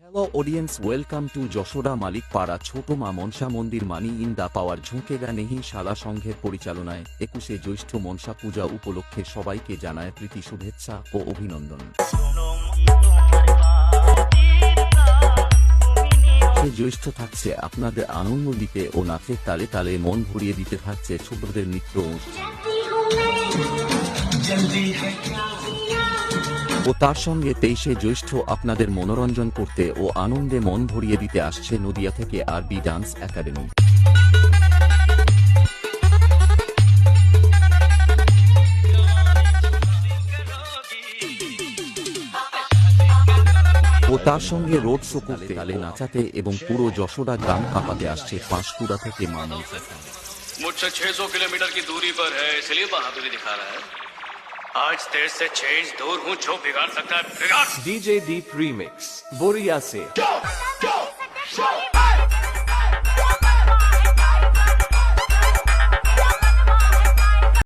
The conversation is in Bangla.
Hello audience, welcome to Jashoda Malik পাড়া ছোট মা মনসা মন্দির মানি ইন দা পাওয়ার ঝুঁকেগা নেহি শালা সংঘের পরিচালনায় 21শে জ্যৈষ্ঠ মনসা পূজা উপলক্ষে সবাইকে জানায় প্রীতি শুভেচ্ছা ও অভিনন্দন। জ্যৈষ্ঠ থাকছে আপনাদের আনন্দ দিতে ও নাচের তালে তালে মন ভরিয়ে দিতে থাকছে ছোটদের নৃত্য ও তার সঙ্গে 23শে জ্যৈষ্ঠ আপনাদের মনোরঞ্জন করতে ও আনন্দে মন ভরিয়ে দিতে আসছে নদিয়া থেকে আরবি ডান্স একাডেমি। ও তার সঙ্গে রোড শো করতে তালে নাচাতে এবং পুরো যশোদা গ্রাম কাঁপাতে আসছে পাঁশকুড়া থেকে মা মনসা। मुझसे 600 किलोमीटर की दूरी पर है, इसलिए बहादुरी दिखा रहा है। आज तेरे से 6 इंच दूर हूँ, जो बिगाड़ सकता है बिगाड़। DJ Deep Remix, Boria se.